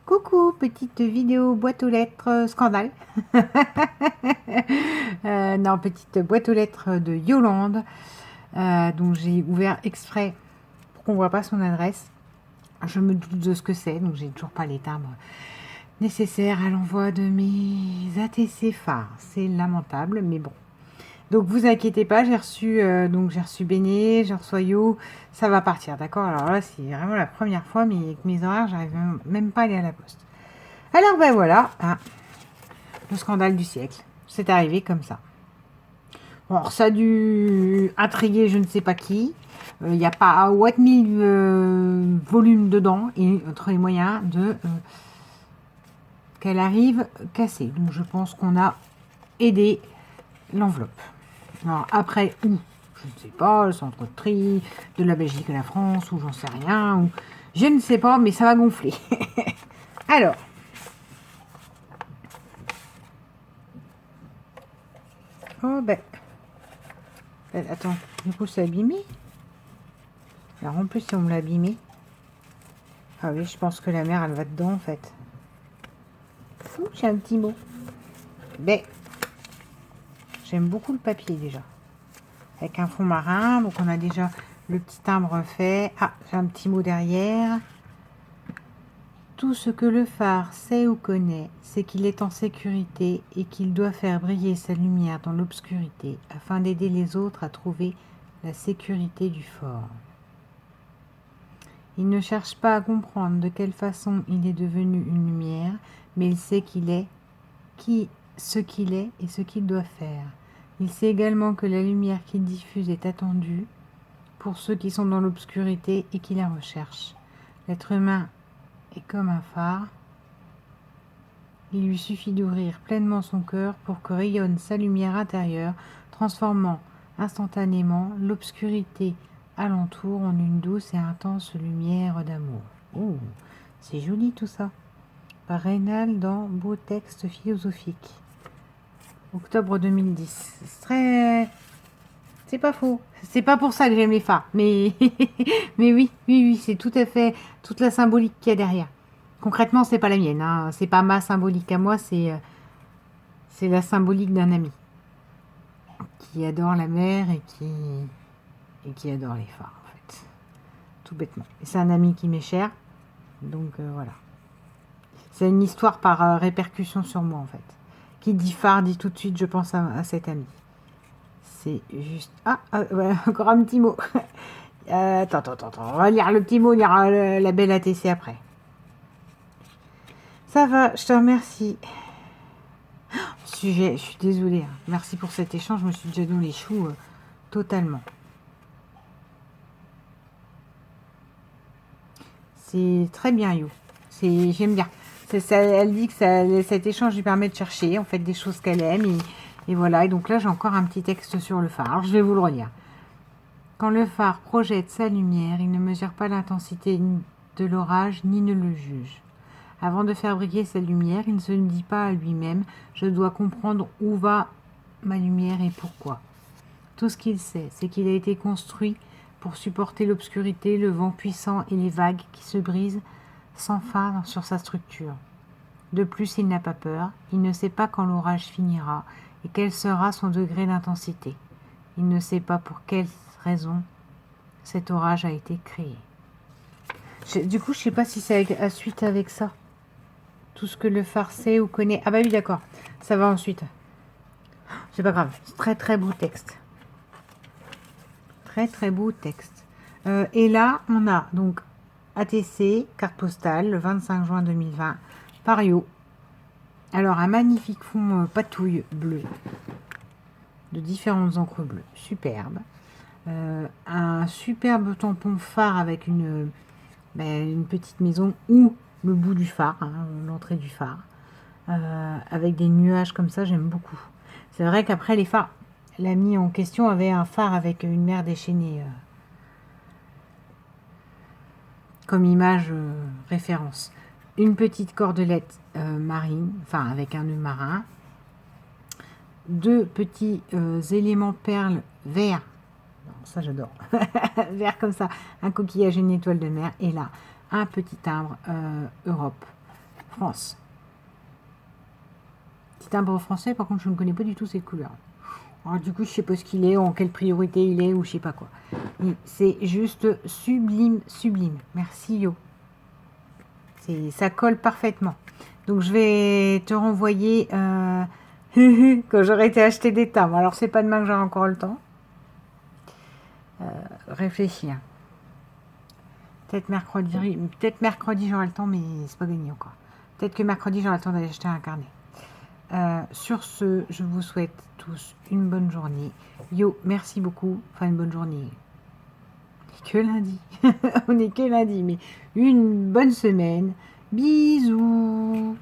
Coucou, petite vidéo boîte aux lettres scandale. Non, petite boîte aux lettres de Yolande, dont j'ai ouvert exprès pour qu'on ne voit pas son adresse. Je me doute de ce que c'est, donc j'ai toujours pas les timbres nécessaires à l'envoi de mes ATC phares. C'est lamentable, mais bon. Donc vous inquiétez pas, j'ai reçu Béné, j'ai reçu Yo, ça va partir, d'accord. Alors là, c'est vraiment la première fois, mais avec mes horaires, j'arrive même pas à aller à la poste. Alors ben voilà, le scandale du siècle, c'est arrivé comme ça. Bon, alors, ça a dû intriguer je ne sais pas qui. Il n'y a pas what 1000 volumes dedans et entre les moyens de qu'elle arrive cassée. Donc je pense qu'on a aidé l'enveloppe. Alors après, où je ne sais pas, le centre de tri, de la Belgique à la France, ou j'en sais rien, ou je ne sais pas, mais ça va gonfler. Alors, oh ben, attends, du coup c'est abîmé. Alors en plus si on me l'a abîmé, ah oui, je pense que la mer elle va dedans en fait. Ouh, j'ai un petit mot. Ben, j'aime beaucoup le papier déjà. Avec un fond marin, donc on a déjà le petit timbre fait. Ah, j'ai un petit mot derrière. Tout ce que le phare sait ou connaît, c'est qu'il est en sécurité et qu'il doit faire briller sa lumière dans l'obscurité afin d'aider les autres à trouver la sécurité du fort. Il ne cherche pas à comprendre de quelle façon il est devenu une lumière, mais il sait ce qu'il est et ce qu'il doit faire. Il sait également que la lumière qu'il diffuse est attendue pour ceux qui sont dans l'obscurité et qui la recherchent. L'être humain est comme un phare. Il lui suffit d'ouvrir pleinement son cœur pour que rayonne sa lumière intérieure, transformant instantanément l'obscurité alentour en une douce et intense lumière d'amour. Oh, c'est joli tout ça. Par Reynal dans Beaux textes philosophiques. Octobre 2010. C'est pas faux. C'est pas pour ça que j'aime les phares. Mais, mais oui, c'est tout à fait toute la symbolique qu'il y a derrière. Concrètement, c'est pas la mienne. Hein. C'est pas ma symbolique à moi, c'est la symbolique d'un ami qui adore la mer et qui adore les phares, en fait. Tout bêtement. Et c'est un ami qui m'est cher. Donc voilà. C'est une histoire par répercussion sur moi, en fait. Qui dit phare dit tout de suite, je pense à cet ami. C'est juste... ouais, encore un petit mot. Attends. On va lire le petit mot, on lira la belle ATC après. Ça va, je te remercie. Sujet, je suis désolée. Hein. Merci pour cet échange, je me suis déjà dans les choux totalement. C'est très bien, You. J'aime bien. Elle dit que cet échange lui permet de chercher en fait des choses qu'elle aime. Et voilà. Et donc là, j'ai encore un petit texte sur le phare. Alors, je vais vous le relire. Quand le phare projette sa lumière, il ne mesure pas l'intensité de l'orage ni ne le juge. Avant de faire briller sa lumière, il ne se dit pas à lui-même « Je dois comprendre où va ma lumière et pourquoi ». Tout ce qu'il sait, c'est qu'il a été construit pour supporter l'obscurité, le vent puissant et les vagues qui se brisent sans fin sur sa structure. De plus, il n'a pas peur, il ne sait pas quand l'orage finira et quel sera son degré d'intensité. Il ne sait pas pour quelle raison cet orage a été créé. Du coup, je ne sais pas si c'est à suite avec ça. Tout ce que le phare sait ou connaît. Ah bah oui, d'accord. Ça va ensuite. C'est pas grave. Très très beau texte. Très beau texte. Et là, on a donc ATC, carte postale, le 25 juin 2020, par Yo. Alors, un magnifique fond patouille bleu, de différentes encres bleues, superbe. Un superbe tampon phare avec une petite maison ou le bout du phare, hein, l'entrée du phare, avec des nuages comme ça, j'aime beaucoup. C'est vrai qu'après les phares, l'ami en question avait un phare avec une mer déchaînée comme image référence. Une petite cordelette marine, enfin avec un nœud marin. Deux petits éléments perles verts. Ça j'adore. Vert comme ça. Un coquillage et une étoile de mer. Et là, un petit timbre Europe. France. C'est un timbre français, par contre, je ne connais pas du tout cette couleur. Alors, du coup, je sais pas ce qu'il est, en quelle priorité il est, ou je sais pas quoi. C'est juste sublime, sublime. Merci, Yo. Ça colle parfaitement. Donc, je vais te renvoyer quand j'aurai été acheter des timbres. Alors, c'est pas demain que j'aurai encore le temps. Réfléchir. Peut-être mercredi j'aurai le temps, mais c'est pas gagné encore. Peut-être que mercredi j'aurai le temps d'aller acheter un carnet. Sur ce, je vous souhaite tous une bonne journée. Yo, merci beaucoup. Enfin, une bonne journée. Que lundi. On est que lundi, mais une bonne semaine. Bisous.